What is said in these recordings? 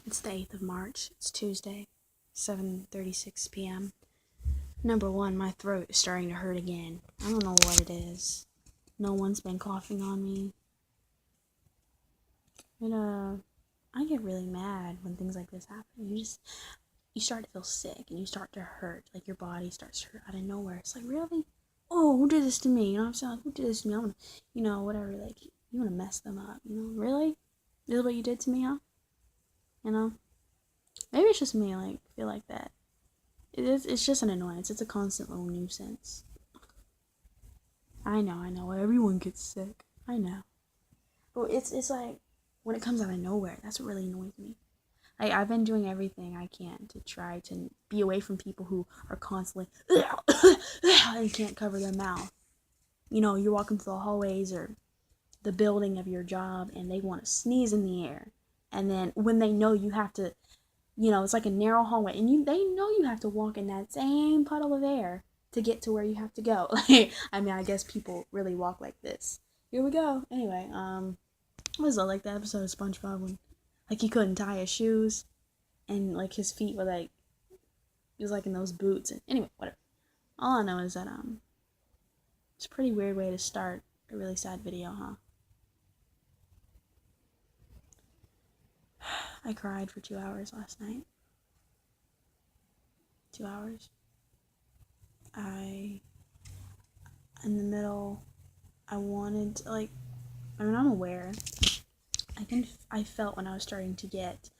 It's the 8th of March. It's Tuesday, 7:36 p.m. Number one, my throat is starting to hurt again. I don't know what it is. No one's been coughing on me. But, I get really mad when things like this happen. You start to feel sick and you start to hurt. Like, your body starts to hurt out of nowhere. It's like, really? Oh, who did this to me? You know what I'm saying? Like, who did this to me? I'm gonna, whatever. Like, you wanna mess them up, Really? This is what you did to me, huh? You know? Maybe it's just me, like, feel like that. It's just an annoyance. It's a constant little nuisance. I know. Everyone gets sick. I know. But it's like, when it comes out of nowhere, that's what really annoys me. Like, I've been doing everything I can to try to be away from people who are constantly and can't cover their mouth. You're walking through the hallways or the building of your job and they want to sneeze in the air. And then when they know you have to, it's like a narrow hallway and they know you have to walk in that same puddle of air to get to where you have to go. I guess people really walk like this. Here we go. Anyway, what is it, like the episode of SpongeBob when, like, he couldn't tie his shoes and, like, his feet were, like, he was, like, in those boots. And anyway, whatever. All I know is that, it's a pretty weird way to start a really sad video, huh? I cried for 2 hours last night. 2 hours. In the middle, I wanted to, like, I'm aware. I felt when I was starting to get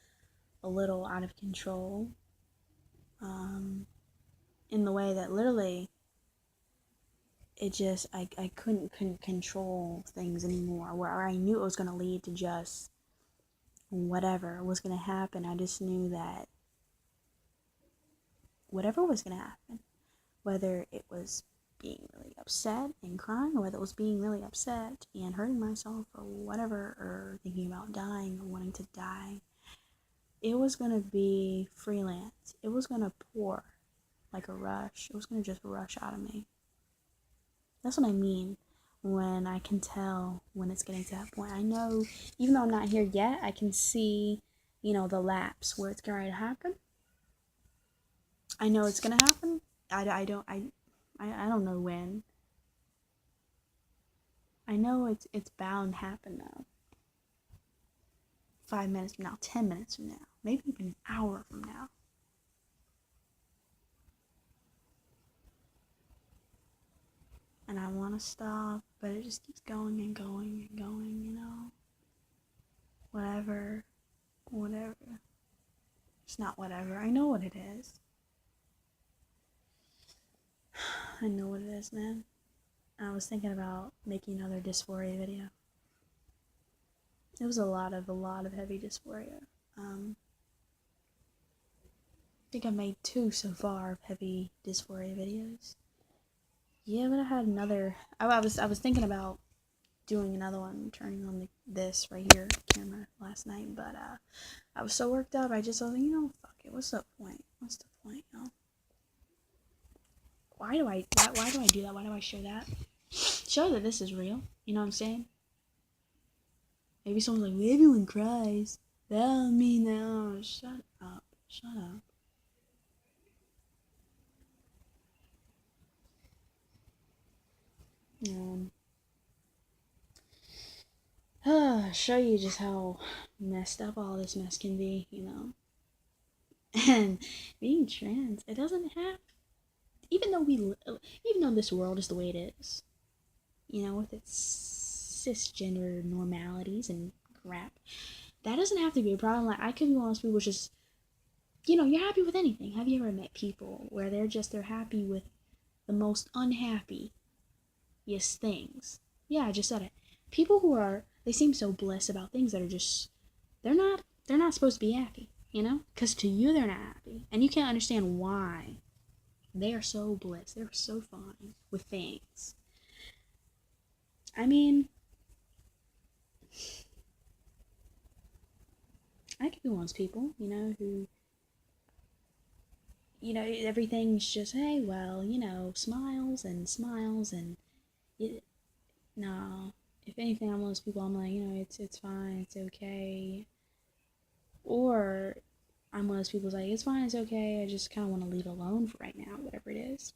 a little out of control, in the way that literally it just, I couldn't control things anymore, where I knew it was going to lead to just whatever was going to happen. I just knew that whatever was going to happen, whether it was being really upset and crying, or whether it was being really upset and hurting myself or whatever, or thinking about dying or wanting to die, it was going to be freelance. It was going to pour like a rush. It was going to just rush out of me. That's what I mean when I can tell when it's getting to that point. I know, even though I'm not here yet, I can see, the lapse where it's going to happen. I know it's going to happen. I don't know when. I know it's bound to happen though. 5 minutes from now, 10 minutes from now, maybe even an hour from now. And I want to stop, but it just keeps going and going and going, Whatever. It's not whatever. I know what it is. I know what it is, man. I was thinking about making another dysphoria video. It was a lot of heavy dysphoria. I think I made 2 so far of heavy dysphoria videos. Yeah, but I had another. I was thinking about doing another one, turning on this right here camera last night, but I was so worked up. I was like, fuck it. What's the point? Why do I do that? Why do I show that? Show that this is real. You know what I'm saying? Maybe someone's like, well, everyone cries. Well, me now. Shut up. Show you just how messed up all this mess can be, And being trans, it doesn't have, even though this world is the way it is, with its cisgender normalities and crap, that doesn't have to be a problem. Like, I could be one of those people just, you're happy with anything. Have you ever met people where they're happy with the most unhappiest things? Yeah, I just said it. People they seem so blissed about things that are just, they're not supposed to be happy, Because to you, they're not happy. And you can't understand why. They are so blissed. They're so fine with things. I mean, I could be one of those people, who, everything's just, hey, well, smiles and smiles and, no. If anything, I'm one of those people, I'm like, it's fine, it's okay. Or I'm one of those people who's like, it's fine, it's okay, I just kind of want to leave it alone for right now, whatever it is.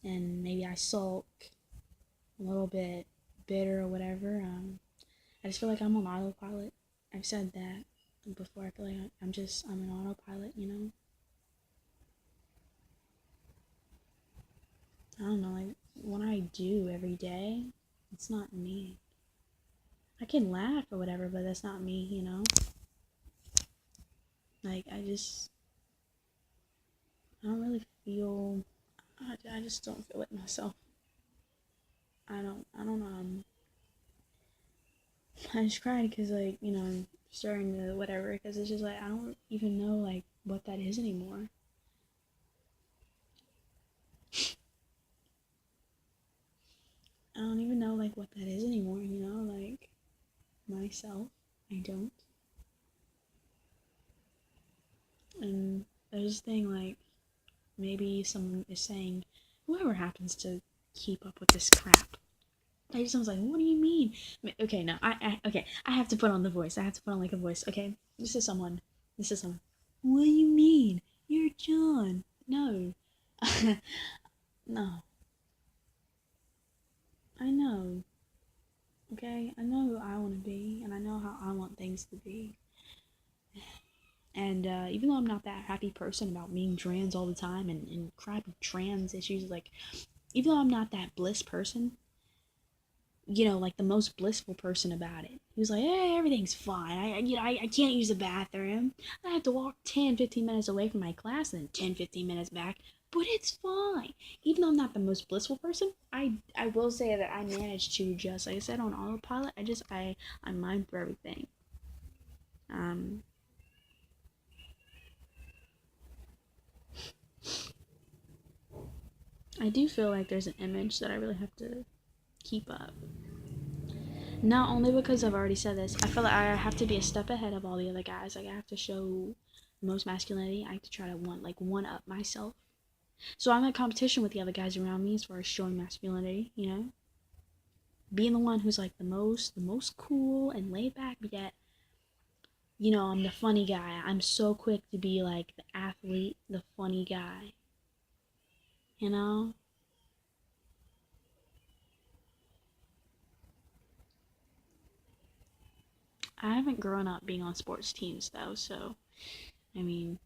And maybe I sulk a little bit bitter or whatever. I just feel like I'm on autopilot. I've said that before. I feel like I'm an autopilot, you know? I don't know, like, what I do every day, it's not me. I can laugh or whatever, but that's not me, you know? Like, I don't really feel, I just don't feel like myself. I don't, I just cried because, like, you know, I'm starting to whatever, because it's just like, I don't even know, like, what that is anymore. I don't even know, like, what that is anymore, you know, like, myself. I don't. And there's this thing, like, maybe someone is saying, whoever happens to keep up with this crap. Someone's like, what do you mean? Okay, no, okay, I have to put on the voice. I have to put on, like, a voice, okay? This is someone. What do you mean? You're John. No. No. I know. Okay? I know who I want to be, and I know how I want things to be. And even though I'm not that happy person about being trans all the time and crappy trans issues, like, even though I'm not that bliss person, you know, like the most blissful person about it. He was like, hey, everything's fine. I can't use the bathroom. I have to walk 10-15 minutes away from my class and then 10-15 minutes back. But it's fine. Even though I'm not the most blissful person, I will say that I managed to just, like I said, on autopilot. I'm mind for everything. I do feel like there's an image that I really have to keep up. Not only because I've already said this, I feel like I have to be a step ahead of all the other guys. Like, I have to show the most masculinity. I have to try to one up myself. So I'm in competition with the other guys around me as far as showing masculinity, you know? Being the one who's like the most cool and laid back, but yet, you know, I'm the funny guy. I'm so quick to be like the athlete, the funny guy. You know? I haven't grown up being on sports teams though, so I mean,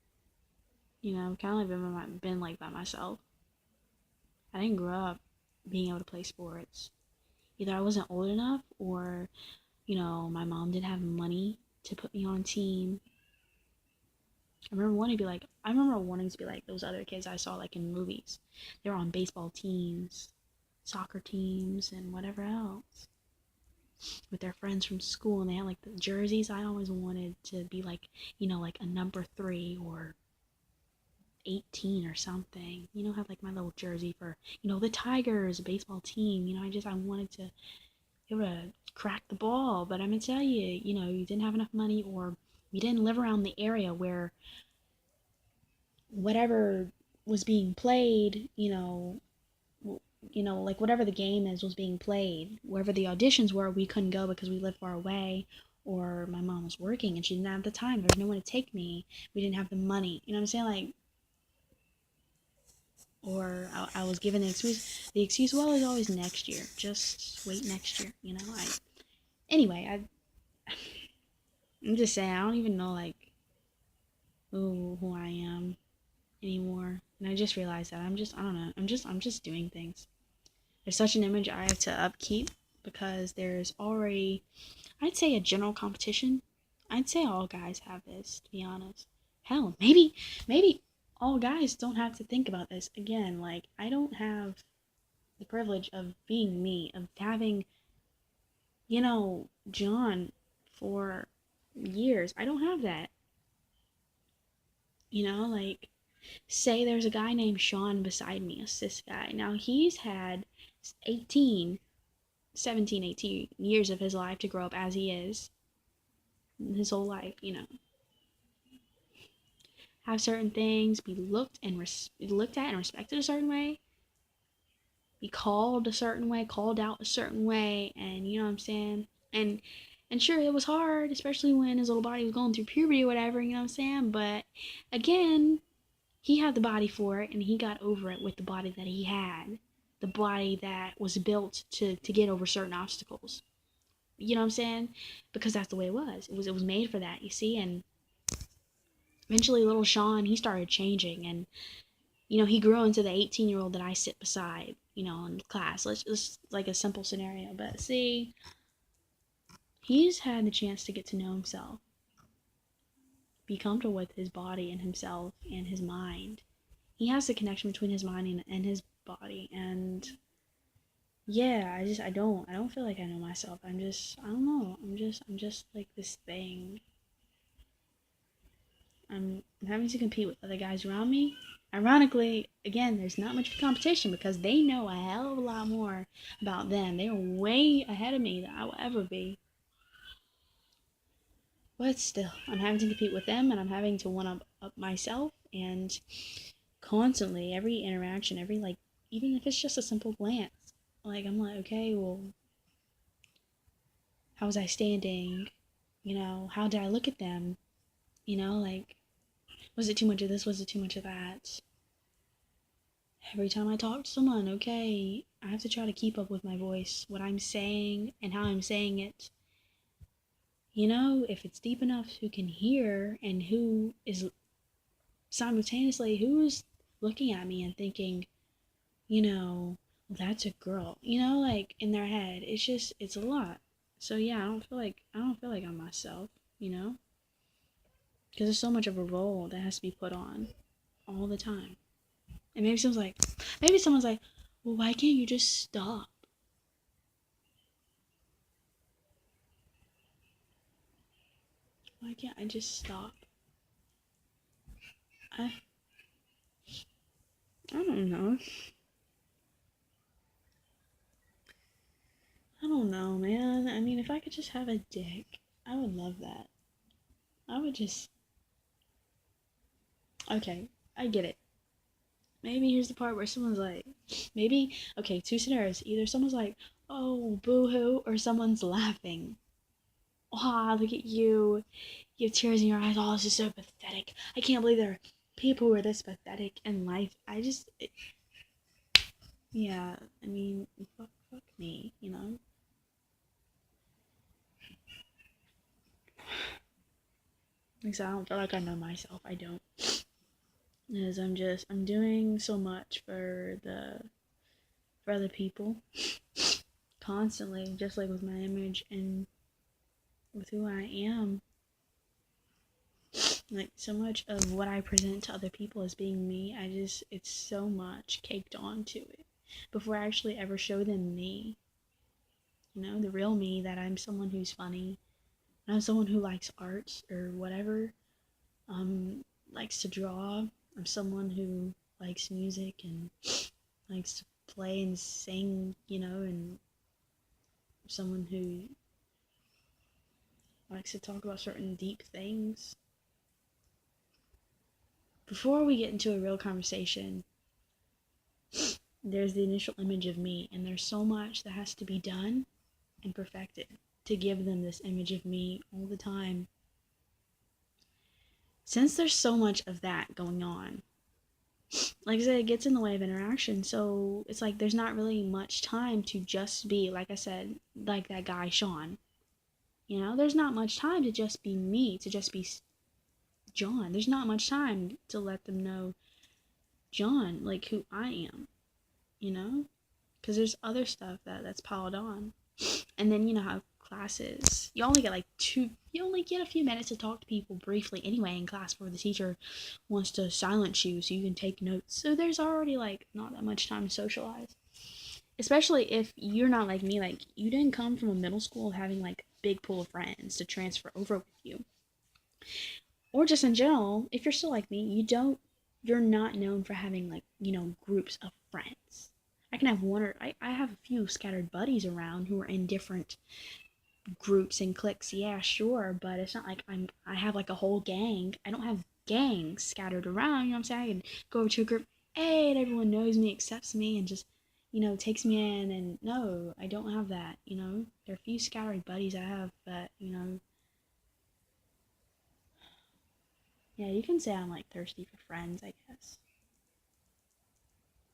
you know, I've kind of been like that myself. I didn't grow up being able to play sports. Either I wasn't old enough, or, you know, my mom didn't have money to put me on a team. I remember wanting to be like those other kids I saw like in movies. They were on baseball teams, soccer teams, and whatever else with their friends from school, and they had like the jerseys. I always wanted to be like, you know, like a number 3 or 18 or something, you know, have like my little jersey for, you know, the Tigers baseball team. You know, I wanted to be able to crack the ball. But I'm gonna tell you, you know, you didn't have enough money, or you didn't live around the area where whatever was being played, like whatever the game is was being played. Wherever the auditions were, we couldn't go because we lived far away, or my mom was working and she didn't have the time. There was no one to take me. We didn't have the money. You know what I'm saying? Like, or I was given the excuse. The excuse, well, is always next year. Just wait next year. You know. I'm just saying. I don't even know like who I am anymore. And I just realized that I don't know. I'm just doing things. There's such an image I have to upkeep because there's already, I'd say, a general competition. I'd say all guys have this, to be honest. Hell, maybe all guys don't have to think about this. Again, like, I don't have the privilege of being me, of having, you know, John for years. I don't have that. You know, like, say there's a guy named Sean beside me, a cis guy. Now, he's had 18, 17, 18 years of his life to grow up as he is. His whole life, you know. Have certain things, be looked at and respected a certain way, be called a certain way, called out a certain way, and you know what I'm saying? And And sure, it was hard, especially when his little body was going through puberty or whatever, you know what I'm saying? But again, he had the body for it and he got over it with the body that he had. The body that was built to get over certain obstacles. You know what I'm saying? Because that's the way it was. It was made for that, you see? And eventually little Sean, he started changing and he grew into the 18-year-old that I sit beside, in class. Let's like a simple scenario, but see, he's had the chance to get to know himself, be comfortable with his body and himself and his mind. He has the connection between his mind and his body, and yeah, I don't feel like I know myself. I don't know. I'm just like this thing. I'm having to compete with other guys around me. Ironically, again, there's not much competition because they know a hell of a lot more about them. They're way ahead of me than I will ever be. But still, I'm having to compete with them and I'm having to one up myself, and constantly, every interaction, every like, even if it's just a simple glance, like I'm like, okay, well, how was I standing? How did I look at them? Like, was it too much of this? Was it too much of that? Every time I talk to someone, okay, I have to try to keep up with my voice, what I'm saying, and how I'm saying it. If it's deep enough, who can hear and who is simultaneously, who's looking at me and thinking, that's a girl, like in their head. It's a lot. So yeah, I don't feel like I'm myself, because there's so much of a role that has to be put on all the time. And maybe someone's like, well, why can't you just stop? Why can't I just stop? I I don't know. I don't know, man. I mean, if I could just have a dick, I would love that. I would just. Okay, I get it. Maybe here's the part where someone's like, maybe, okay, two scenarios. Either someone's like, oh, boo hoo, or someone's laughing. Ah, look at you. You have tears in your eyes. Oh, this is so pathetic. I can't believe there are people who are this pathetic in life. Yeah, I mean, fuck me. Like I said, I don't feel like I know myself. I don't. Because I'm doing so much for other people constantly, just like with my image and with who I am. Like, so much of what I present to other people as being me, it's so much caked onto it before I actually ever show them me. The real me, that I'm someone who's funny, I'm someone who likes art or whatever, likes to draw. I'm someone who likes music and likes to play and sing, and someone who likes to talk about certain deep things. Before we get into a real conversation, there's the initial image of me, and there's so much that has to be done and perfected to give them this image of me all the time. Since there's so much of that going on, like I said, it gets in the way of interaction. So it's like there's not really much time to just be, like I said, like that guy Sean. There's not much time to just be me, to just be John. There's not much time to let them know John, like who I am, because there's other stuff that's piled on. And then how classes, you only get a few minutes to talk to people briefly anyway in class before the teacher wants to silence you so you can take notes. So there's already like not that much time to socialize, especially if you're not like me. Like, you didn't come from a middle school having like a big pool of friends to transfer over with you, or just in general. If you're still like me, you're not known for having like groups of friends. I can have one, or I have a few scattered buddies around who are in different groups and cliques, yeah, sure, but it's not like I have like a whole gang. I don't have gangs scattered around, you know what I'm saying? I can go to a group, hey, and everyone knows me, accepts me, and just takes me in, and no, I don't have that. There are a few scattered buddies I have, but yeah, you can say I'm like thirsty for friends, I guess.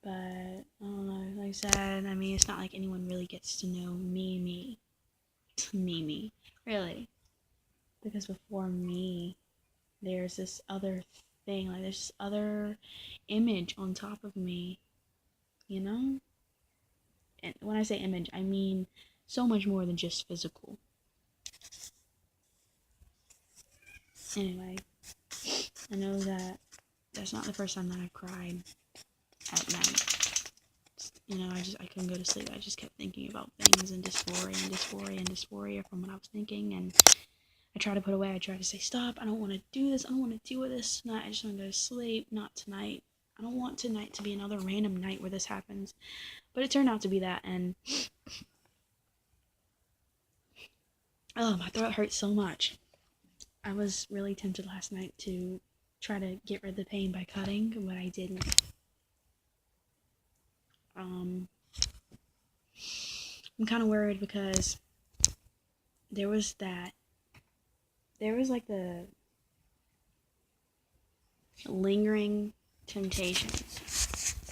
But I don't know. Like I said, I mean, it's not like anyone really gets to know me, really, because before me, there's this other thing, like there's this other image on top of me, you know? And when I say image, I mean so much more than just physical. Anyway, I know that that's not the first time that I've cried at night. I couldn't go to sleep. I just kept thinking about things and dysphoria from what I was thinking, and I tried to put away. I tried to say, stop, I don't want to do this. I don't want to deal with this tonight. I just want to go to sleep. Not tonight. I don't want tonight to be another random night where this happens. But it turned out to be that, and oh, my throat hurts so much. I was really tempted last night to try to get rid of the pain by cutting, but I didn't. I'm kind of worried because there was like the lingering temptations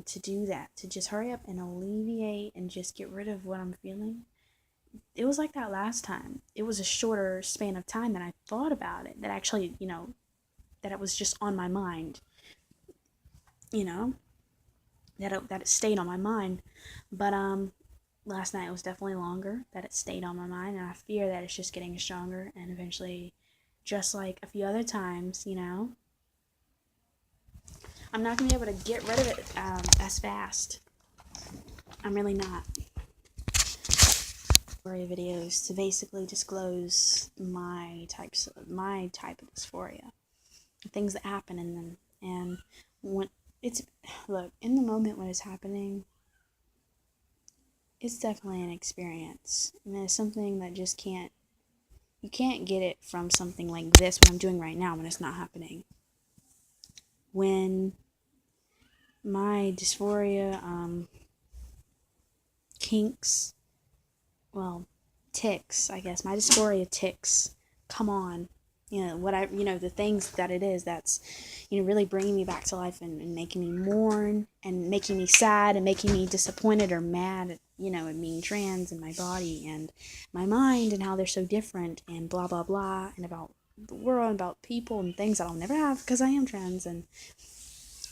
to do that, to just hurry up and alleviate and just get rid of what I'm feeling. It was like that last time. It was a shorter span of time that I thought about it, that actually, that it was just on my mind, that it stayed on my mind. But last night it was definitely longer that it stayed on my mind, and I fear that it's just getting stronger, and eventually, just like a few other times, I'm not gonna be able to get rid of it as fast. I'm really not. Videos to basically disclose my type of dysphoria, things that happen in them, and when it's in the moment when it's happening, it's definitely an experience, and it's something that you can't get it from something like this, what I'm doing right now, when it's not happening. When my dysphoria kinks, ticks, I guess, my dysphoria ticks come on, the things that it is that's, really bringing me back to life, and making me mourn, and making me sad, and making me disappointed or mad at, at being trans, and my body and my mind, and how they're so different, and blah blah blah, and about the world, and about people and things that I'll never have because I am trans, and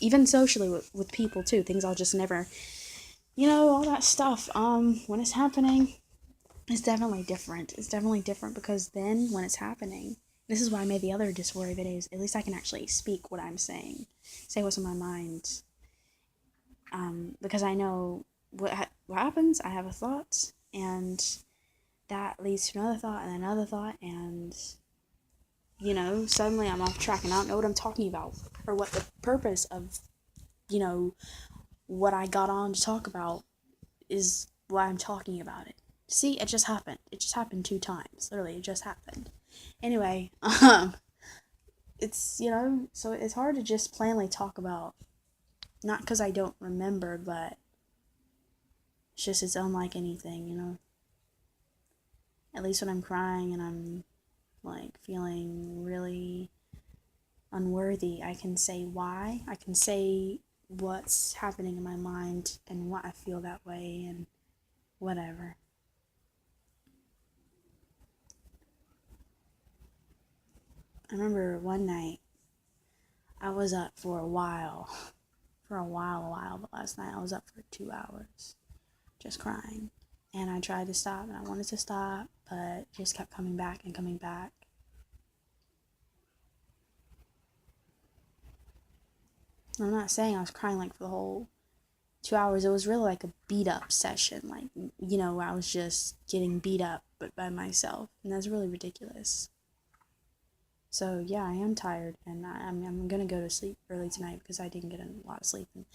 even socially with people too, things I'll just never, all that stuff. When it's happening, it's definitely different. It's definitely different because then when it's happening, this is why I made the other dysphoria videos. At least I can actually speak what I'm saying, say what's on my mind. Because I know what happens. I have a thought, and that leads to another thought, and another thought, and suddenly I'm off track, and I don't know what I'm talking about, or what the purpose of, what I got on to talk about is, why I'm talking about it. See, it just happened. It just happened 2 times. Literally, it just happened. Anyway, it's, so it's hard to just plainly talk about, not because I don't remember, but it's unlike anything, At least when I'm crying and I'm, feeling really unworthy, I can say why. I can say what's happening in my mind and why I feel that way and whatever. I remember one night I was up for a while, but last night I was up for 2 hours, just crying. And I tried to stop, and I wanted to stop, but just kept coming back and coming back. I'm not saying I was crying for the whole 2 hours. It was really like a beat up session, where I was just getting beat up, but by myself, and that's really ridiculous. So yeah, I am tired, and I'm gonna go to sleep early tonight because I didn't get a lot of sleep, and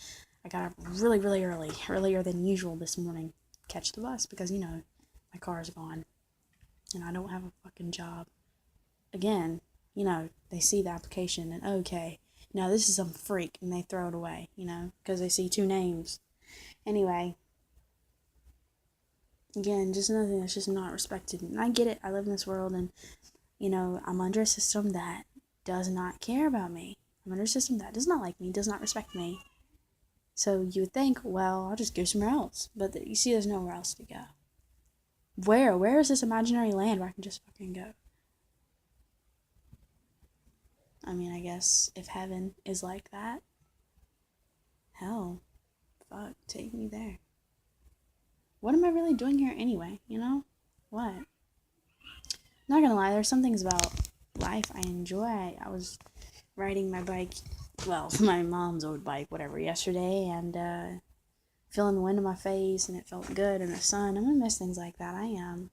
I got up really, really early, earlier than usual this morning, catch the bus because my car's gone, and I don't have a fucking job. Again, they see the application and okay, now this is some freak, and they throw it away, because they see 2 names, Anyway, again, just nothing that's just not respected. And I get it. I live in this world, and I'm under a system that does not care about me. I'm under a system that does not like me, does not respect me. So you would think, well, I'll just go somewhere else. But you see, there's nowhere else to go. Where? Where is this imaginary land where I can just fucking go? I mean, I guess if heaven is like that, hell, fuck, take me there. What am I really doing here anyway, What? Not gonna lie, there's some things about life I enjoy. I was riding my bike, well, my mom's old bike, whatever, yesterday, and feeling the wind in my face, and it felt good in the sun. I'm gonna miss things like that. I am.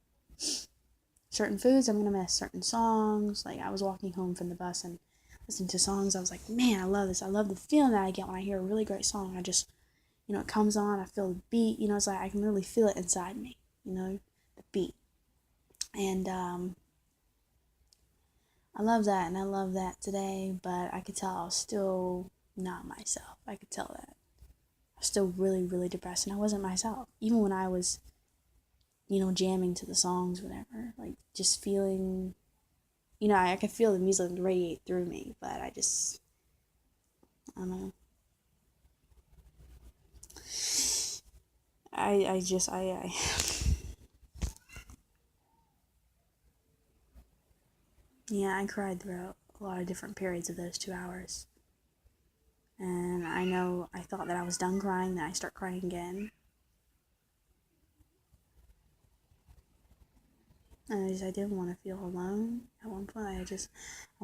Certain foods I'm gonna miss, certain songs. Like, I was walking home from the bus and listening to songs. I was like, man, I love this. I love the feeling that I get when I hear a really great song. I just, it comes on, I feel the beat, it's like I can really feel it inside me, the beat. And I love that, and I love that today, but I could tell I was still not myself. I could tell that. I was still really, really depressed, and I wasn't myself. Even when I was, jamming to the songs, whatever, like, just feeling, I could feel the music radiate through me, but I don't know. I yeah, I cried throughout a lot of different periods of those 2 hours. And I know I thought that I was done crying, then I start crying again. And I didn't want to feel alone. At one point, I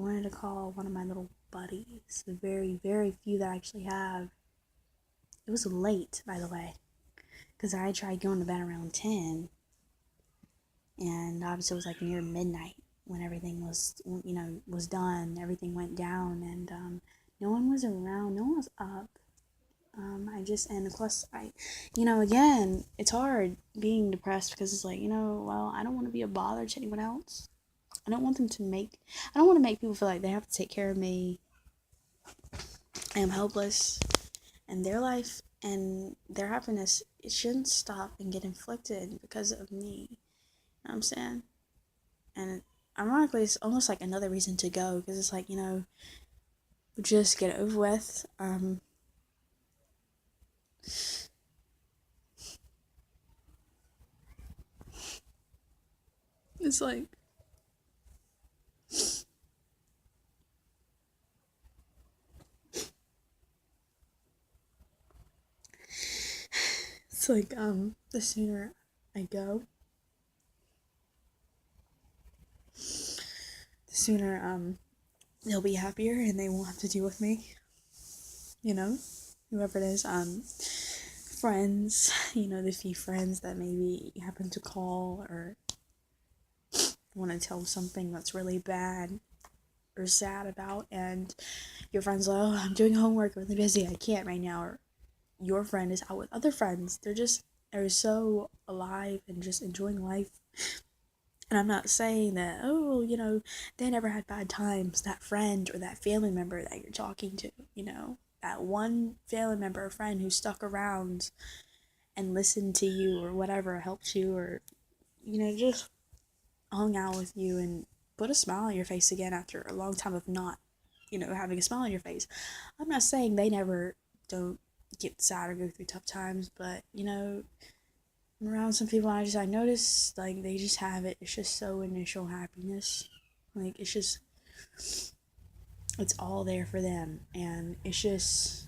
wanted to call one of my little buddies, the very, very few that I actually have. It was late, by the way, because I tried going to bed around 10, and obviously it was like near midnight when everything was done, everything went down, and no one was around, no one was up. And of course, again, it's hard being depressed because it's like, well, I don't want to be a bother to anyone else. I don't want to make people feel like they have to take care of me. I am helpless, and their life and their happiness, it shouldn't stop and get inflicted because of me. You know what I'm saying? And ironically, it's almost like another reason to go, because it's like, just get it over with. It's like, the sooner I go, the sooner they'll be happier and they won't have to deal with me. Whoever it is, friends, the few friends that maybe happen to call or want to tell something that's really bad or sad about, and your friend's like, oh, I'm doing homework, really busy, I can't right now, or your friend is out with other friends. They're so alive and just enjoying life. And I'm not saying that, oh, they never had bad times. That friend or that family member that you're talking to, that one family member or friend who stuck around and listened to you or whatever, helped you, or, just hung out with you and put a smile on your face again after a long time of not, having a smile on your face. I'm not saying they never don't get sad or go through tough times, but, I'm around some people and I notice, like, they just have it. It's just so initial happiness. Like, it's all there for them. And it's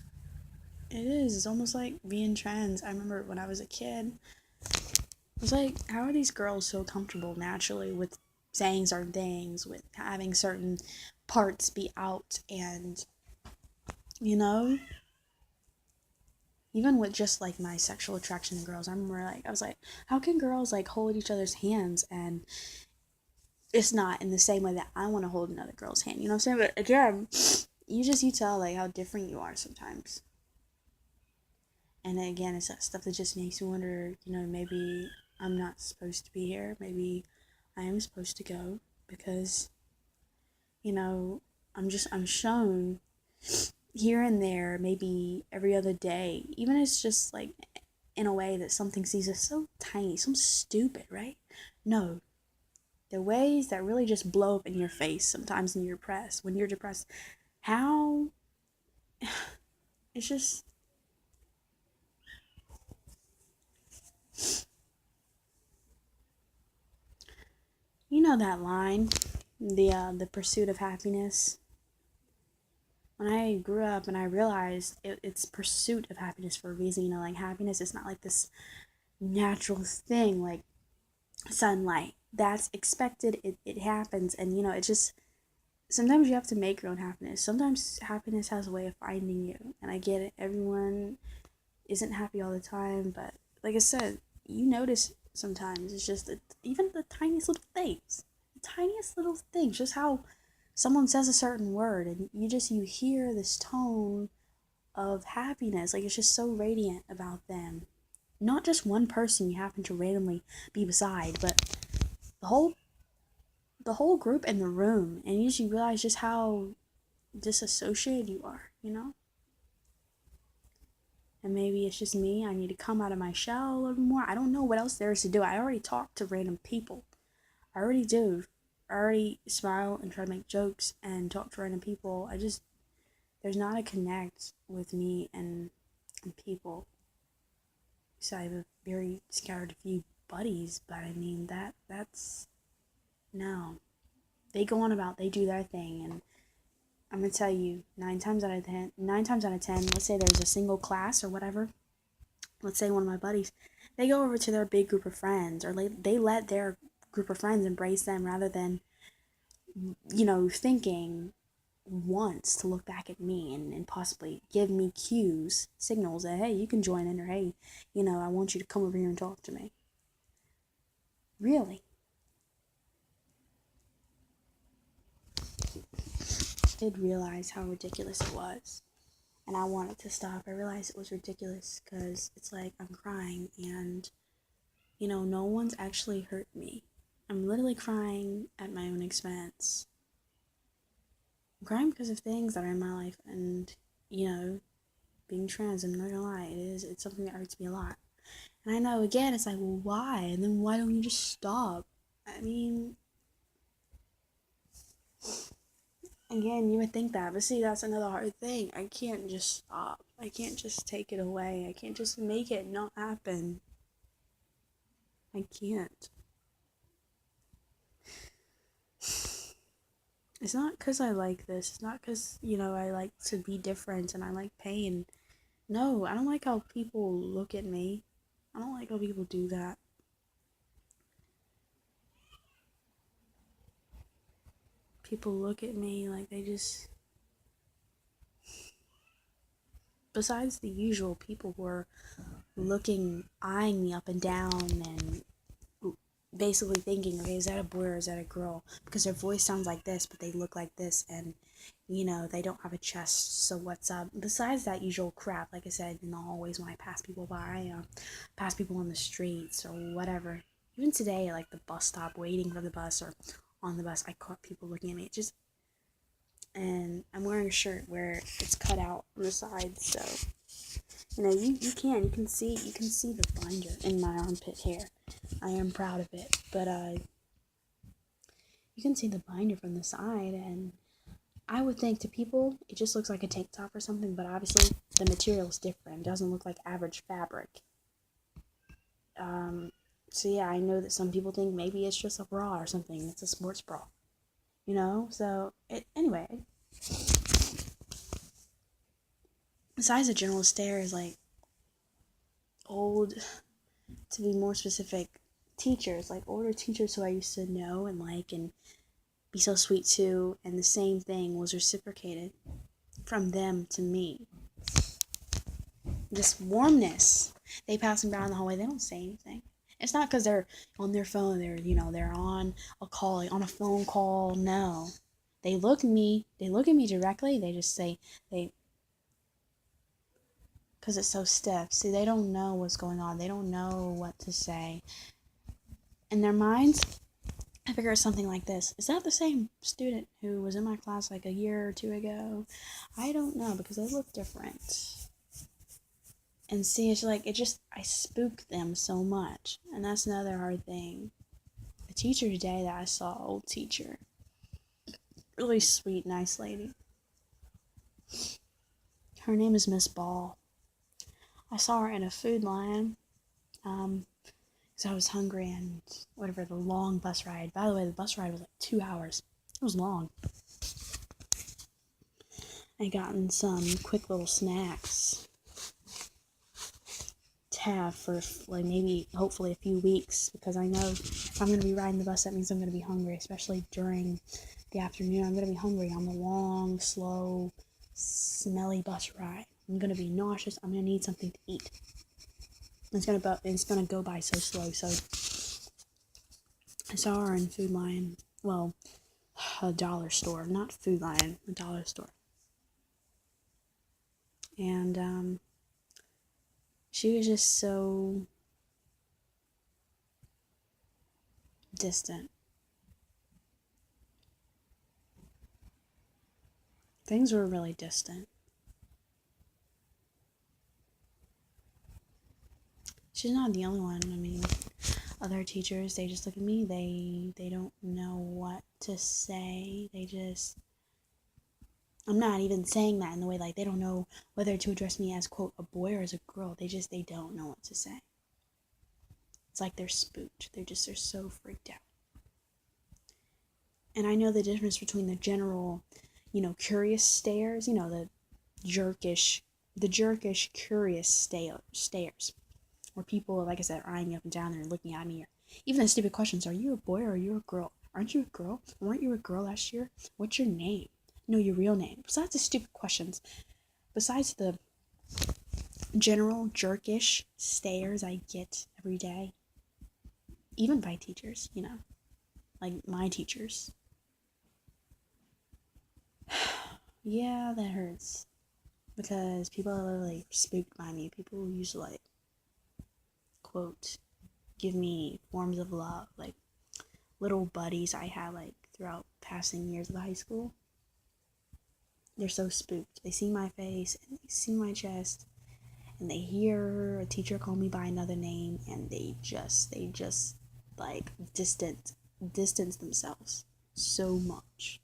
almost like being trans. I remember when I was a kid, it was like, how are these girls so comfortable naturally with saying certain things, with having certain parts be out, and, even with just, like, my sexual attraction to girls, I remember, like, I was like, how can girls, like, hold each other's hands and it's not in the same way that I want to hold another girl's hand, you know what I'm saying? But again, you tell, like, how different you are sometimes. And again, it's that stuff that just makes me wonder, maybe I'm not supposed to be here. Maybe I am supposed to go because, I'm shown here and there, maybe every other day, even if it's just like in a way that something sees as so tiny, so stupid, right? No, the ways that really just blow up in your face sometimes when you're depressed. How it's just, you know that line, the pursuit of happiness. When I grew up and I realized it's pursuit of happiness for a reason, you know, like happiness is not like this natural thing like sunlight. That's expected, it happens, and you know, it just, sometimes you have to make your own happiness. Sometimes happiness has a way of finding you, and I get it. Everyone isn't happy all the time, but like I said, you notice sometimes it's just even the tiniest little things, just how someone says a certain word, and you hear this tone of happiness, like it's just so radiant about them. Not just one person you happen to randomly be beside, but the whole the whole group in the room, and you just realize just how disassociated you are, you know? And maybe it's just me. I need to come out of my shell a little more. I don't know what else there is to do. I already talk to random people. I already do. I already smile and try to make jokes and talk to random people. There's not a connect with me and people. So I have a very scattered few buddies, but I mean, that's, no. They go on about, they do their thing, and I'm gonna tell you, 9 times out of 10, let's say there's a single class or whatever. Let's say one of my buddies, they go over to their big group of friends, or they let their group of friends embrace them rather than, you know, thinking once to look back at me and possibly give me signals that, hey, you can join in, or hey, you know, I want you to come over here and talk to me. Really? I did realize how ridiculous it was, and I wanted to stop. I realized it was ridiculous because it's like I'm crying and, you know, no one's actually hurt me. I'm literally crying at my own expense. I'm crying because of things that are in my life, and, you know, being trans, I'm not gonna lie, it's something that hurts me a lot. And I know, again, it's like, well, why? And then why don't you just stop? I mean, again, you would think that, but see, that's another hard thing. I can't just stop. I can't just take it away. I can't just make it not happen. I can't. It's not because I like this. It's not because, you know, I like to be different and I like pain. No, I don't like how people look at me. I don't like how people do that. People look at me like they just, besides the usual people who are eyeing me up and down and basically thinking, okay, is that a boy or is that a girl? Because their voice sounds like this, but they look like this, and, you know, they don't have a chest, so what's up? Besides that usual crap, like I said, in the hallways when I pass people by, pass people on the streets or whatever. Even today, like the bus stop, waiting for the bus, or on the bus, I caught people looking at me. And I'm wearing a shirt where it's cut out on the side, so, you know, you can see the binder in my armpit hair. I am proud of it, but you can see the binder from the side, and I would think to people it just looks like a tank top or something, but obviously the material is different. It doesn't look like average fabric. So yeah, I know that some people think maybe it's just a bra or something. It's a sports bra, you know. So anyway. Besides the general stare is like old, to be more specific, teachers, like older teachers who I used to know and like and be so sweet to, and the same thing was reciprocated from them to me. This warmness. They pass me by in the hallway, they don't say anything. It's not because they're on their phone, they're on a call, like on a phone call, no. They look at me directly, they just say, because it's so stiff. See, they don't know what's going on, they don't know what to say. In their minds, I figure it's something like this. Is that the same student who was in my class like a year or two ago? I don't know, because they look different. And see, it's like, I spook them so much. And that's another hard thing. The teacher today that I saw, old teacher, really sweet, nice lady. Her name is Miss Ball. I saw her in a Food Lion, because I was hungry and whatever, the long bus ride. By the way, the bus ride was like 2 hours. It was long. I gotten some quick little snacks to have for like maybe hopefully a few weeks, because I know if I'm going to be riding the bus, that means I'm going to be hungry, especially during the afternoon. I'm going to be hungry on the long, slow, smelly bus ride. I'm going to be nauseous. I'm going to need something to eat. It's going to go by so slow. So I saw her in Food Lion. Well, a dollar store, not Food Lion, a dollar store. And she was just so distant. Things were really distant. She's not the only one. I mean, other teachers, they just look at me, they don't know what to say. I'm not even saying that in the way, like, they don't know whether to address me as, quote, a boy or as a girl. They don't know what to say. It's like they're spooked. They're so freaked out. And I know the difference between the general, curious stares, the jerkish, curious stares. Where people, like I said, are eyeing me up and down there and looking at me. Or even the stupid questions, are you a boy or are you a girl? Aren't you a girl? Weren't you a girl last year? What's your name? No, your real name. Besides the stupid questions, besides the general jerkish stares I get every day, even by teachers, like my teachers. Yeah, that hurts. Because people are literally spooked by me. People used to, like, quote, give me forms of love. Like, little buddies I had, like, throughout passing years of high school. They're so spooked. They see my face, and they see my chest, and they hear a teacher call me by another name, and they just, like, distance themselves so much.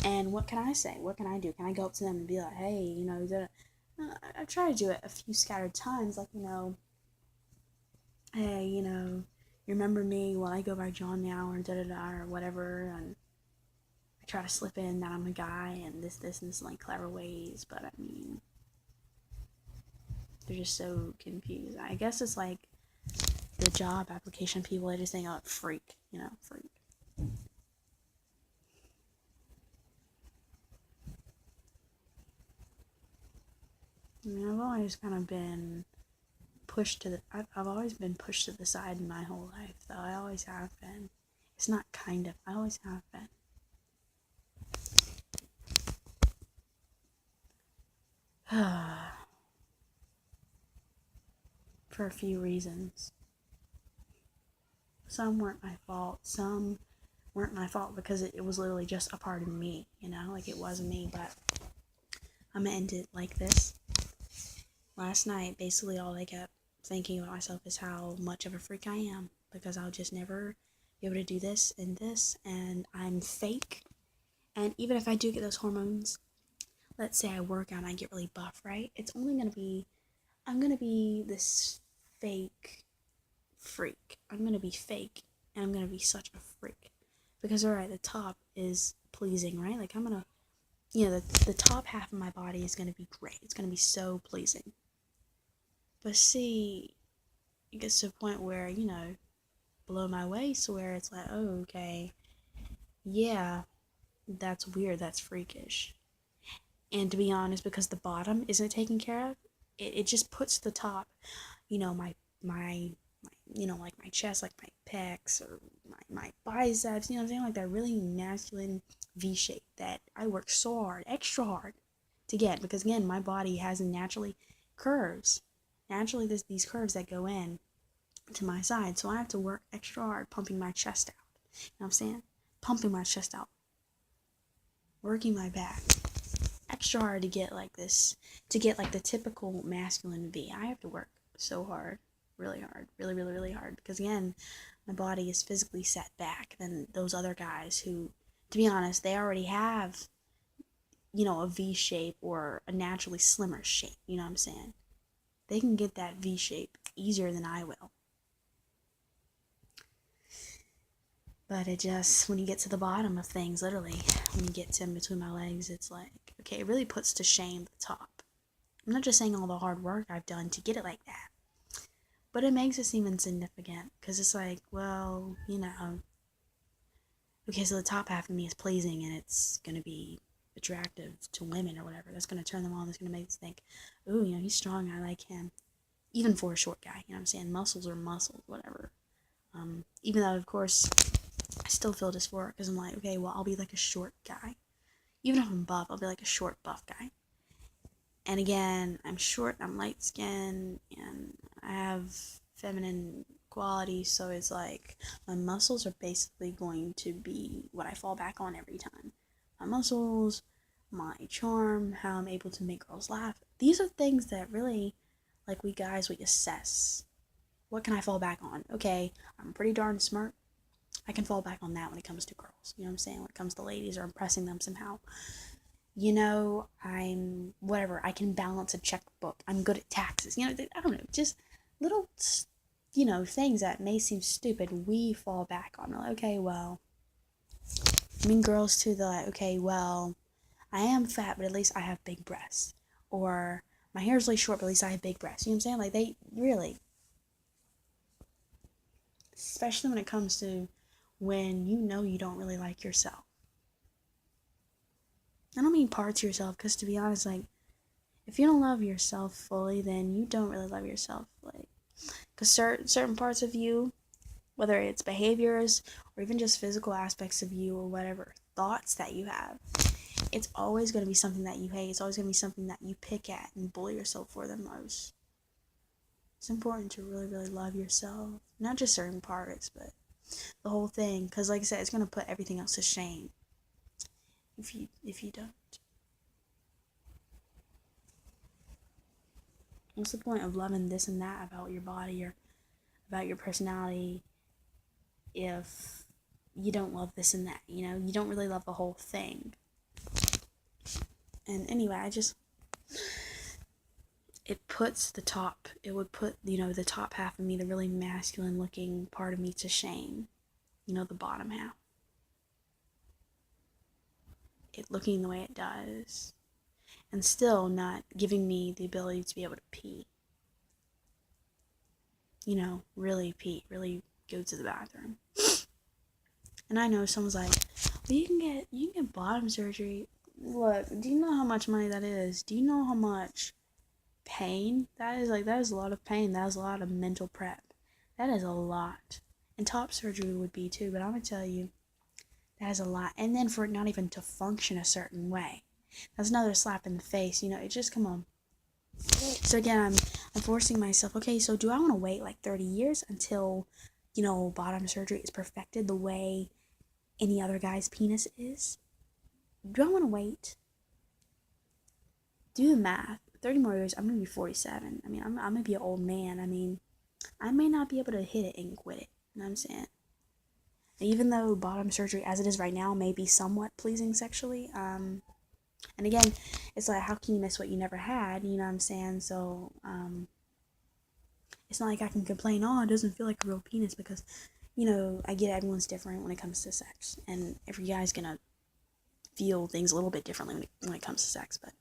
And what can I say? What can I do? Can I go up to them and be like, hey, I've tried to do it a few scattered times, like, hey, you remember me? Well, I go by John now, or da-da-da, or whatever, and I try to slip in that I'm a guy, and this, and this, like, clever ways, but, I mean, they're just so confused. I guess it's like the job application people, they just think, oh, freak, freak. I mean, I've always kind of been I've always been pushed to the side in my whole life, though. I always have been. It's not kind of, I always have been. For a few reasons. Some weren't my fault. Some weren't my fault because it was literally just a part of me, like it was me, but I'm gonna end it like this. Last night, basically all I kept thinking about myself is how much of a freak I am, because I'll just never be able to do this, and I'm fake. And even if I do get those hormones, let's say I work out and I get really buff, right? It's only I'm gonna be this fake freak. I'm gonna be fake, and I'm gonna be such a freak. Because, alright, the top is pleasing, right? Like, I'm gonna, the top half of my body is gonna be great. It's gonna be so pleasing. But see, it gets to a point where, below my waist, where it's like, oh, okay, yeah, that's weird, that's freakish. And to be honest, because the bottom isn't taken care of, it just puts the top, my like my chest, like my pecs, or my biceps, what I'm saying, like that really masculine V shape that I work so hard, extra hard to get, because again, my body has naturally curves. Naturally, there's these curves that go in to my side, so I have to work extra hard pumping my chest out. You know what I'm saying? Pumping my chest out. Working my back. extra hard to get like this, to get like the typical masculine V. I have to work so hard, really hard, really, really, really hard, because again, my body is physically set back than those other guys who, to be honest, they already have, a V shape or a naturally slimmer shape, you know what I'm saying? They can get that V shape easier than I will. But it just, when you get to the bottom of things, literally, when you get to in between my legs, it's like, okay, it really puts to shame the top. I'm not just saying all the hard work I've done to get it like that, but it makes it seem insignificant, because it's like, well, okay, so the top half of me is pleasing, and it's going to be attractive to women or whatever. That's going to turn them on. That's going to make them think, ooh, he's strong, I like him. Even for a short guy, you know what I'm saying? Muscles are muscles, whatever. Even though, of course, I still feel dysphoric, because I'm like, okay, well, I'll be like a short guy. Even if I'm buff, I'll be like a short, buff guy. And again, I'm short, I'm light skinned, and I have feminine qualities, so it's like my muscles are basically going to be what I fall back on every time. My muscles, my charm, how I'm able to make girls laugh. These are things that really, like, we assess. What can I fall back on? Okay, I'm pretty darn smart. I can fall back on that when it comes to girls. You know what I'm saying? When it comes to ladies or impressing them somehow. I'm whatever. I can balance a checkbook. I'm good at taxes. I don't know. Just little, things that may seem stupid, we fall back on. We're like, okay, well, girls too, they're like, okay, well, I am fat, but at least I have big breasts. Or my hair is really short, but at least I have big breasts. You know what I'm saying? Like, they really, especially when it comes to when you don't really like yourself. I don't mean parts of yourself, because to be honest, like, if you don't love yourself fully, then you don't really love yourself. Like, because certain parts of you, whether it's behaviors or even just physical aspects of you or whatever, thoughts that you have, it's always going to be something that you hate. It's always going to be something that you pick at and bully yourself for the most. It's important to really, really love yourself. Not just certain parts, but the whole thing. Because like I said, it's going to put everything else to shame if you don't. What's the point of loving this and that about your body or about your personality if you don't love this and that? You don't really love the whole thing. And anyway, it puts the top, it would put, the top half of me, the really masculine looking part of me, to shame. The bottom half. It looking the way it does. And still not giving me the ability to be able to pee. Really pee, really go to the bathroom. And I know someone's like, well, you can get bottom surgery. Look, do you know how much money that is? Do you know how much pain that is? Like, that is a lot of pain. That is a lot of mental prep. That is a lot. And top surgery would be too, but I'm gonna tell you, that is a lot. And then for it not even to function a certain way, that's another slap in the face. It just, come on. So again, I'm forcing myself, okay, so do I want to wait like 30 years until, bottom surgery is perfected the way any other guy's penis is? Do I want to wait? Do the math. 30 more years, I'm going to be 47. I mean, I'm going to be an old man. I mean, I may not be able to hit it and quit it. You know what I'm saying? Even though bottom surgery, as it is right now, may be somewhat pleasing sexually, and again, it's like, how can you miss what you never had? You know what I'm saying? So, it's not like I can complain, oh, it doesn't feel like a real penis, because, I get everyone's different when it comes to sex, and every guy's gonna feel things a little bit differently when it comes to sex, but,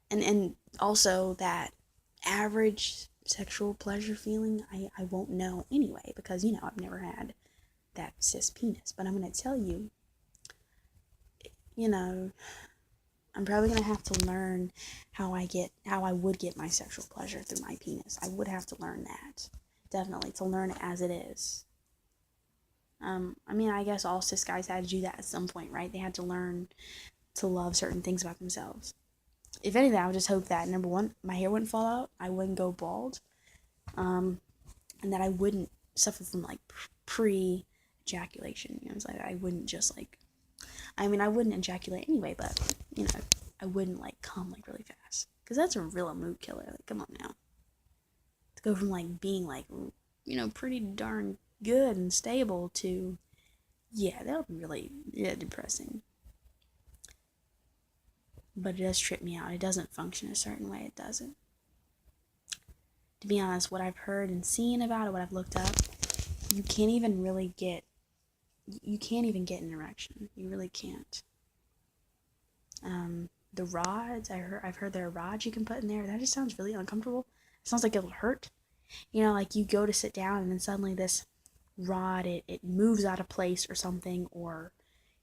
and also that average sexual pleasure feeling, I won't know anyway, because, I've never had that cis penis, but I'm gonna tell you, I'm probably going to have to learn how I would get my sexual pleasure through my penis. I would have to learn that. Definitely, to learn it as it is. I guess all cis guys had to do that at some point, right? They had to learn to love certain things about themselves. If anything, I would just hope that, number one, my hair wouldn't fall out, I wouldn't go bald, and that I wouldn't suffer from, like, pre-ejaculation. I wouldn't just, like, I wouldn't ejaculate anyway, but, I wouldn't like come like really fast. Because that's a real mood killer. Like, come on now. To go from like being like, pretty darn good and stable to, yeah, that would be really, depressing. But it does trip me out. It doesn't function a certain way. It doesn't. To be honest, what I've heard and seen about it, what I've looked up, you can't even get an erection. You really can't. The rods, I've heard there are rods you can put in there. That just sounds really uncomfortable. It sounds like it'll hurt. Like you go to sit down and then suddenly this rod, it moves out of place or something, or,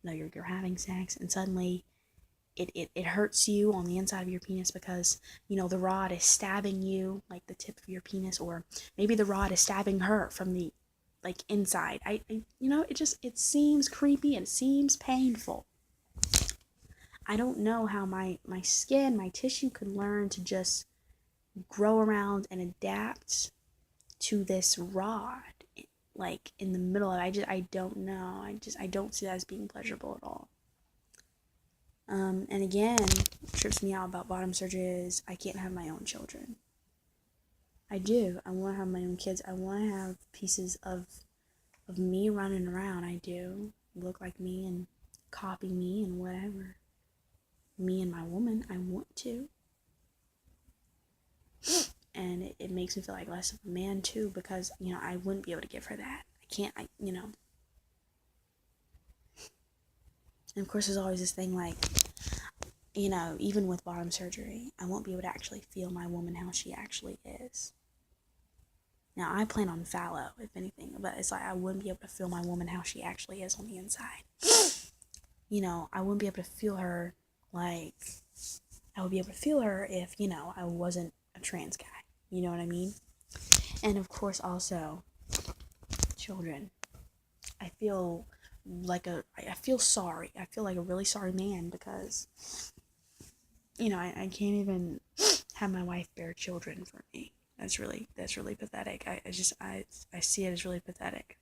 you're having sex and suddenly it hurts you on the inside of your penis because, the rod is stabbing you, like the tip of your penis, or maybe the rod is stabbing her from the, like, inside. It seems creepy and it seems painful. I don't know how my skin, my tissue could learn to just grow around and adapt to this rod, like, in the middle of it. I don't know. I don't see that as being pleasurable at all. And again, what trips me out about bottom surgery is I can't have my own children. I do. I want to have my own kids. I want to have pieces of me running around. I do. Look like me and copy me and whatever. Me and my woman, I want to. And it makes me feel like less of a man too, because, I wouldn't be able to give her that. I can't, And of course there's always this thing like, even with bottom surgery, I won't be able to actually feel my woman how she actually is. Now, I plan on fallow, if anything, but it's like I wouldn't be able to feel my woman how she actually is on the inside. I wouldn't be able to feel her like I would be able to feel her if, I wasn't a trans guy. You know what I mean? And of course, also, children. I feel sorry. I feel like a really sorry man because, I can't even have my wife bear children for me. That's really pathetic. I see it as really pathetic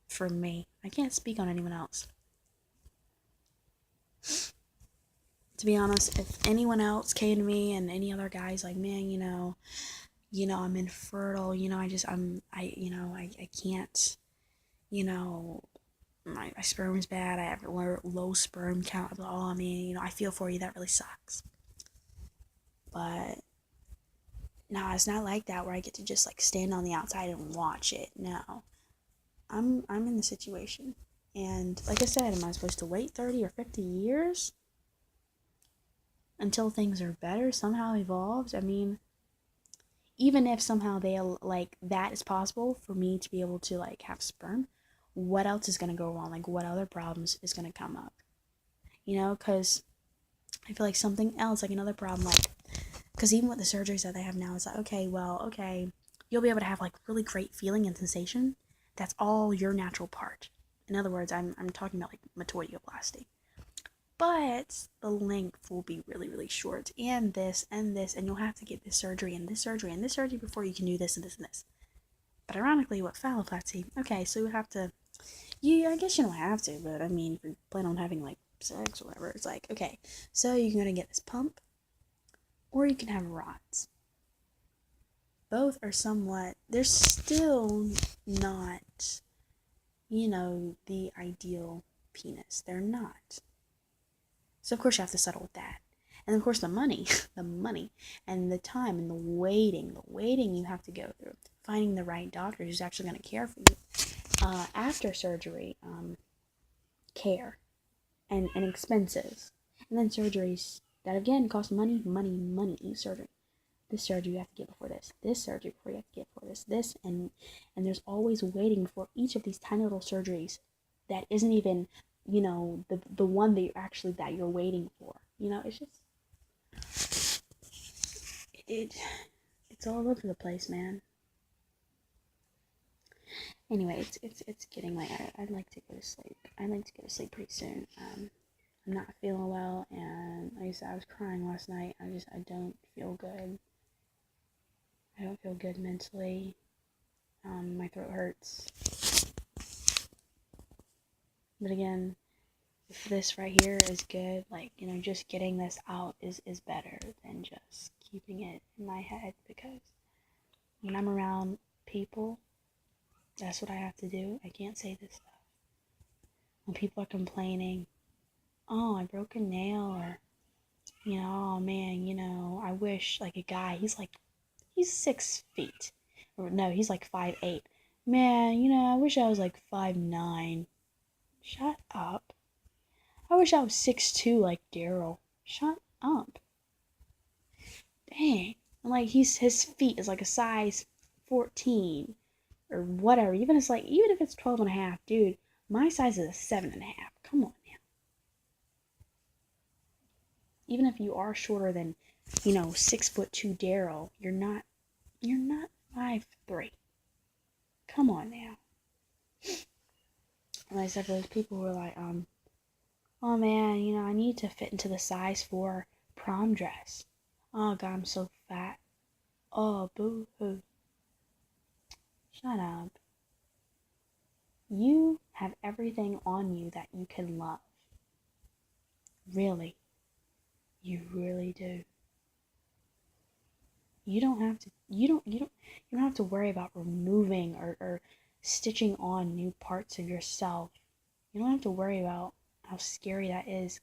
for me. I can't speak on anyone else. To be honest, if anyone else came to me and any other guys like, man, I'm infertile, I can't, my sperm is bad, I have a low sperm count, oh man, I feel for you, that really sucks. But no, it's not like that where I get to just like stand on the outside and watch it. No. I'm in the situation. And like I said, am I supposed to wait 30 or 50 years until things are better, somehow evolved? I mean, even if somehow like that is possible for me to be able to like have sperm, what else is going to go wrong? Like what other problems is going to come up? Because I feel like something else, like another problem, like, because even with the surgeries that they have now, it's like, okay, you'll be able to have like really great feeling and sensation. That's all your natural part. In other words, I'm talking about like metoidioplasty. But the length will be really, really short, and this, and you'll have to get this surgery, and this surgery, and this surgery before you can do this, and this, and this. But ironically, what phalloplasty? Okay, so you have to, I guess you don't have to, but I mean, if you plan on having like sex or whatever, it's like, okay, so you're gonna get this pump, or you can have rods. Both are somewhat, they're still not, the ideal penis. They're not. So of course you have to settle with that. And of course the money, and the time and the waiting you have to go through. Finding the right doctor who's actually going to care for you. After surgery, care and expenses. And then surgeries that again cost money, surgery. This surgery you have to get before this. This surgery before you have to get before this, and there's always waiting for each of these tiny little surgeries that isn't even, the one that you're waiting for. It's just it's all over the place, man. Anyway, it's getting late. I'd like to go to sleep. I'd like to go to sleep pretty soon. I'm not feeling well, and like I said, I was crying last night. I don't feel good. I don't feel good mentally. My throat hurts. But again, if this right here is good, like, you know, just getting this out is better than just keeping it in my head, because when I'm around people, that's what I have to do. I can't say this stuff. When people are complaining, oh, I broke a nail, or, you know, oh man, you know, I wish, like, a guy, he's 6 feet. Or no, he's like 5'8". Man, you know, I wish I was like 5'9". Shut up. I wish I was 6'2" like Daryl. Shut up. Dang. And like his feet is like a size 14 or whatever. Even if it's 12 and a half, dude, my size is a 7.5. Come on now. Even if you are shorter than, you know, 6'2" Daryl, you're not 5'3". Come on now. And I said for those people who were like, oh man, you know, I need to fit into the size 4 prom dress. Oh god, I'm so fat. Oh, boo hoo. Shut up. You have everything on you that you can love. Really. You really do. You don't have to worry about removing or stitching on new parts of yourself. You don't have to worry about how scary that is.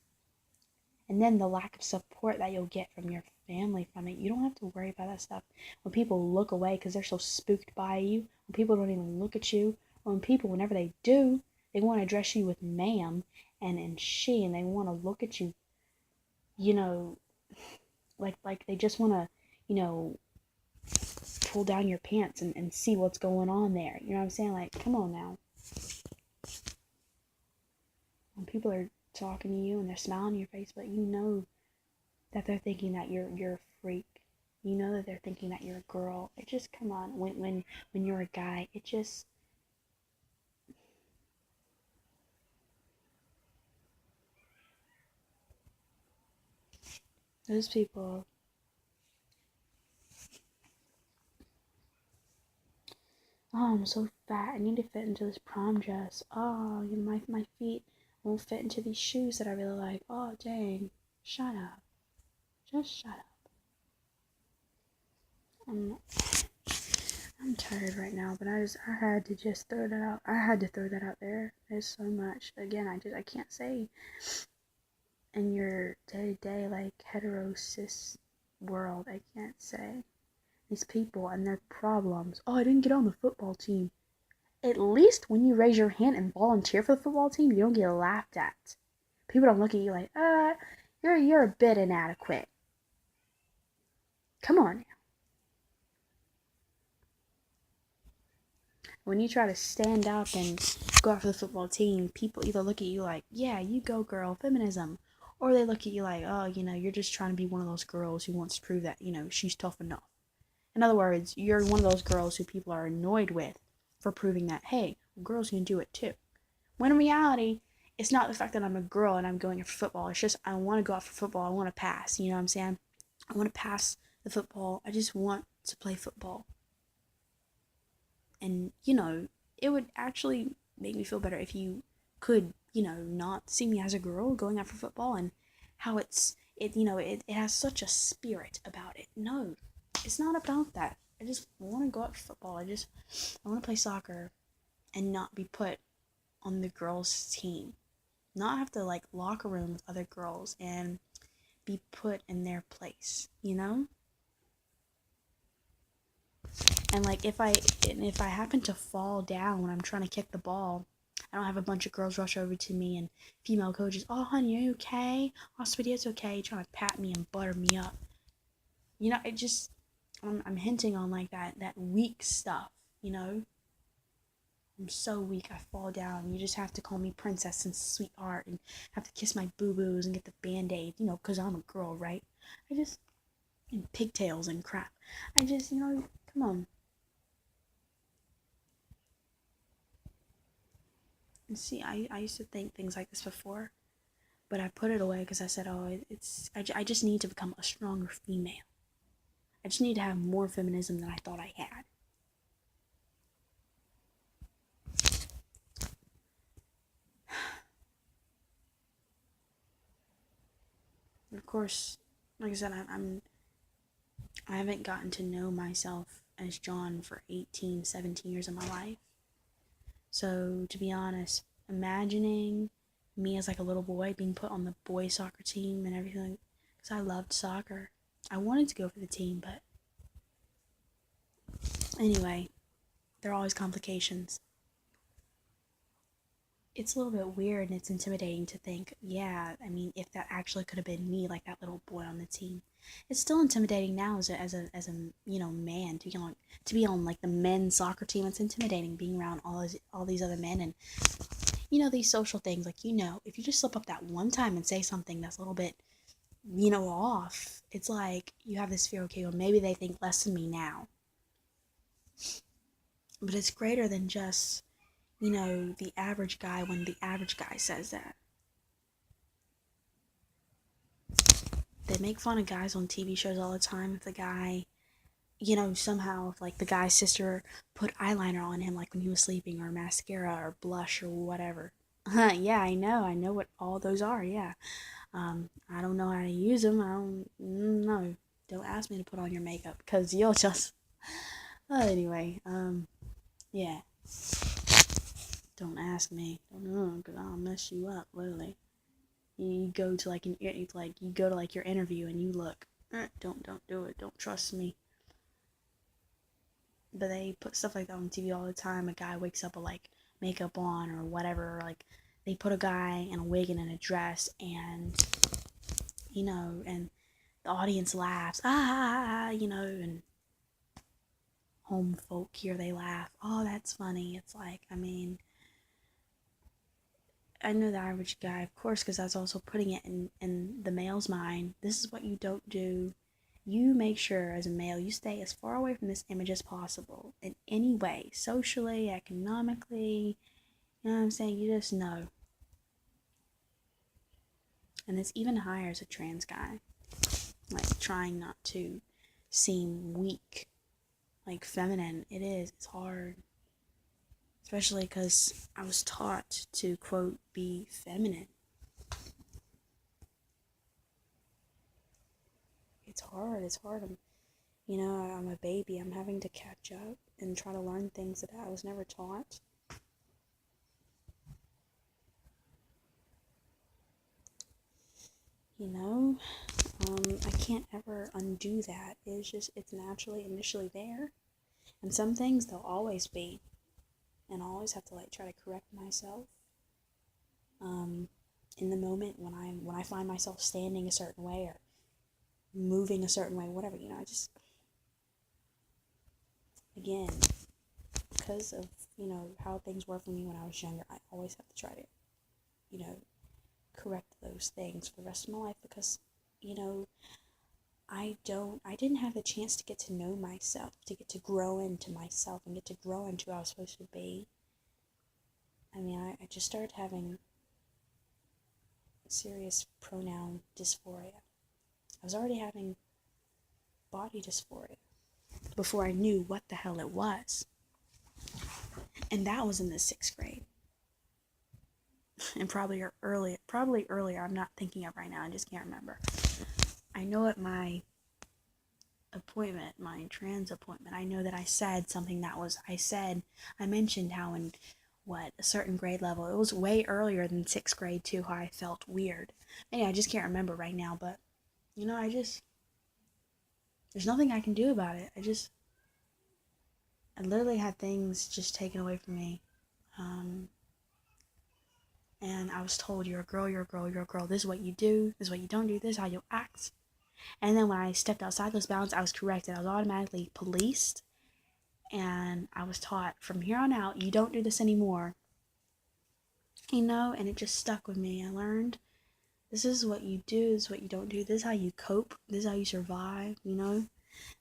And then the lack of support that you'll get from your family from it. You don't have to worry about that stuff. When people look away because they're so spooked by you, when people don't even look at you, or when people, whenever they do, they want to address you with ma'am and she, and they want to look at you, you know, like they just want to, you know, pull down your pants and see what's going on there. You know what I'm saying? Like, come on now. When people are talking to you and they're smiling in your face, but you know that they're thinking that you're a freak. You know that they're thinking that you're a girl. It just, come on, when you're a guy, it just, those people, oh, I'm so fat, I need to fit into this prom dress. Oh, you know, my feet won't fit into these shoes that I really like. Oh, dang. Shut up. Just shut up. I'm tired right now, but I had to just throw that out. I had to throw that out there. There's so much. Again, I can't say in your day-to-day, like, hetero cis world, I can't say. These people and their problems. Oh, I didn't get on the football team. At least when you raise your hand and volunteer for the football team, you don't get laughed at. People don't look at you like, you're a bit inadequate. Come on now. When you try to stand up and go out for the football team, people either look at you like, yeah, you go girl, feminism. Or they look at you like, oh, you know, you're just trying to be one of those girls who wants to prove that, you know, she's tough enough. In other words, you're one of those girls who people are annoyed with for proving that, hey, girls can do it too. When in reality, it's not the fact that I'm a girl and I'm going for football. It's just I want to go out for football. I want to pass. You know what I'm saying? I want to pass the football. I just want to play football. And, you know, it would actually make me feel better if you could, you know, not see me as a girl going out for football, and how it has such a spirit about it. No, it's not about that. I just want to go out for football. I want to play soccer and not be put on the girls' team. Not have to, like, locker room with other girls and be put in their place, you know? And like if I happen to fall down when I'm trying to kick the ball, I don't have a bunch of girls rush over to me and female coaches, oh honey, are you okay? Oh sweetie, it's okay, trying to pat me and butter me up. You know, I'm hinting on like that weak stuff, you know? I'm so weak, I fall down. You just have to call me princess and sweetheart and have to kiss my boo-boos and get the band-aid, you know, because I'm a girl, right? And pigtails and crap. You know, come on. And see, I used to think things like this before, but I put it away because I said, oh, I just need to become a stronger female. I just need to have more feminism than I thought I had. And of course, like I said, I haven't gotten to know myself as John for 18, 17 years of my life. So, to be honest, imagining me as like a little boy being put on the boys soccer team and everything, because I loved soccer. I wanted to go for the team, but anyway, there are always complications. It's a little bit weird and it's intimidating to think, yeah, I mean, if that actually could have been me, like that little boy on the team. It's still intimidating now as a man to be on like the men's soccer team. It's intimidating being around all these other men and these social things. Like if you just slip up that one time and say something that's a little bit off, it's like you have this fear. Okay, well maybe they think less of me now, but it's greater than just the average guy when the average guy says that. They make fun of guys on TV shows all the time if the guy, somehow, if, like, the guy's sister put eyeliner on him, like, when he was sleeping, or mascara, or blush, or whatever. Yeah, I know what all those are, yeah. I don't know how to use them, I don't know. Don't ask me to put on your makeup, because you'll just, anyway, yeah. Don't ask me, don't know, because I'll mess you up, literally. You go to like you go to like your interview and you look, don't do it, don't trust me. But they put stuff like that on TV all the time. A guy wakes up with like makeup on or whatever, or like they put a guy in a wig and in a dress, and and the audience laughs, and home folk here they laugh. Oh, that's funny. It's like, I mean, I know the average guy, of course, because that's also putting it in the male's mind. This is what you don't do. You make sure, as a male, you stay as far away from this image as possible in any way, socially, economically. You know what I'm saying? You just know. And it's even higher as a trans guy. Like, trying not to seem weak, like feminine. It is. It's hard. Especially because I was taught to, quote, be feminine. It's hard. It's hard. I'm a baby. I'm having to catch up and try to learn things that I was never taught. I can't ever undo that. It's naturally, initially there. And some things they'll always be. And I always have to try to correct myself. In the moment when I find myself standing a certain way or moving a certain way, whatever, again, because of, how things were for me when I was younger, I always have to try to, correct those things for the rest of my life because, I didn't have the chance to get to know myself, to get to grow into myself and get to grow into who I was supposed to be. I mean, I just started having serious pronoun dysphoria. I was already having body dysphoria before I knew what the hell it was. And that was in the 6th grade. And probably earlier, I'm not thinking of right now, I just can't remember. I know at my appointment, my trans appointment, I know that I said something I mentioned how in a certain grade level, it was way earlier than 6th grade too, how I felt weird. And I just can't remember right now, but, there's nothing I can do about it. I literally had things just taken away from me. And I was told, you're a girl, you're a girl, you're a girl. This is what you do, this is what you don't do, this is how you act. And then when I stepped outside those bounds, I was corrected. I was automatically policed. And I was taught, from here on out, you don't do this anymore. And it just stuck with me. I learned, this is what you do, this is what you don't do. This is how you cope. This is how you survive,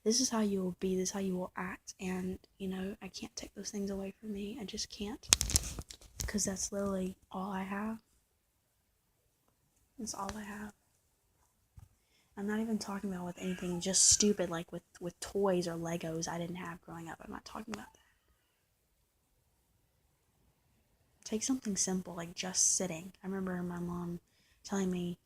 This is how you will be, this is how you will act. And, I can't take those things away from me. I just can't. Because that's literally all I have. That's all I have. I'm not even talking about with anything just stupid like with toys or Legos I didn't have growing up. I'm not talking about that. Take something simple like just sitting. I remember my mom telling me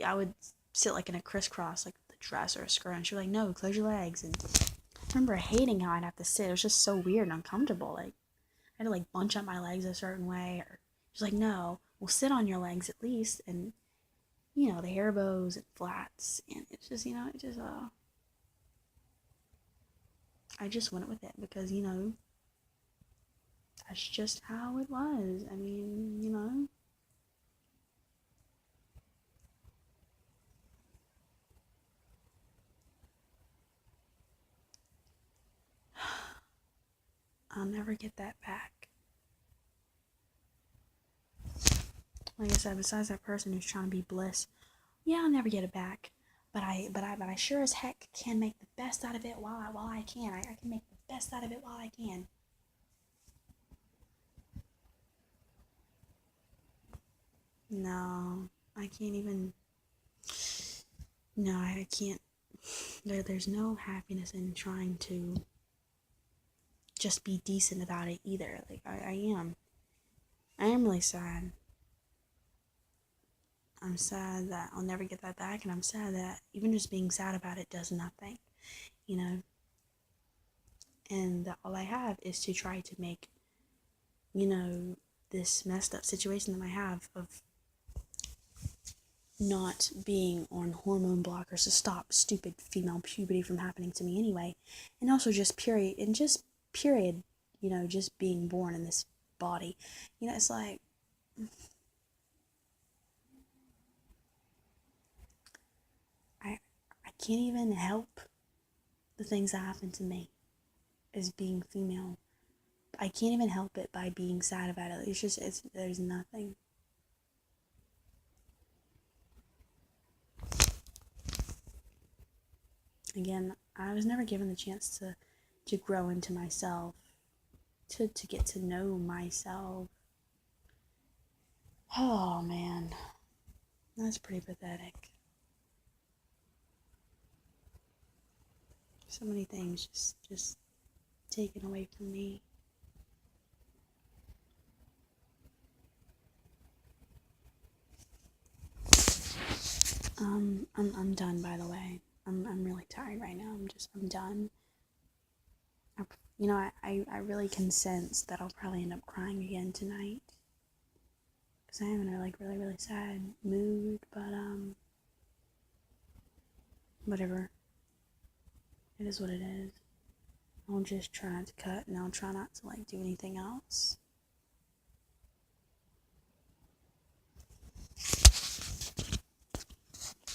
I would sit like in a crisscross, like the dress or a skirt, and she was like, no, close your legs. And I remember hating how I'd have to sit. It was just so weird and uncomfortable. Like, I had to like bunch up my legs a certain way, or she's like, no, we'll sit on your legs at least, and the hair bows and flats, and it's just, it just, I just went with it because, that's just how it was. I mean. I'll never get that back. Like I said, besides that person who's trying to be bliss, yeah, I'll never get it back. But I sure as heck can make the best out of it while I can. I can make the best out of it while I can. No, I can't even. No, I can't. There's no happiness in trying to just be decent about it either. Like, I am. I am really sad. I'm sad that I'll never get that back, and I'm sad that even just being sad about it does nothing, you know? And that all I have is to try to make, this messed up situation that I have of not being on hormone blockers to stop stupid female puberty from happening to me anyway. And also just period, just being born in this body. It's like, I can't even help the things that happen to me as being female. I can't even help it by being sad about it. There's nothing. Again, I was never given the chance to grow into myself, to get to know myself. Oh man, that's pretty pathetic. So many things just taken away from me. I'm done, by the way. I'm really tired right now. I'm done. I really can sense that I'll probably end up crying again tonight. Because I am in a, really, really sad mood, but, whatever. It is what it is. I'll just try not to cut, and I'll try not to, do anything else.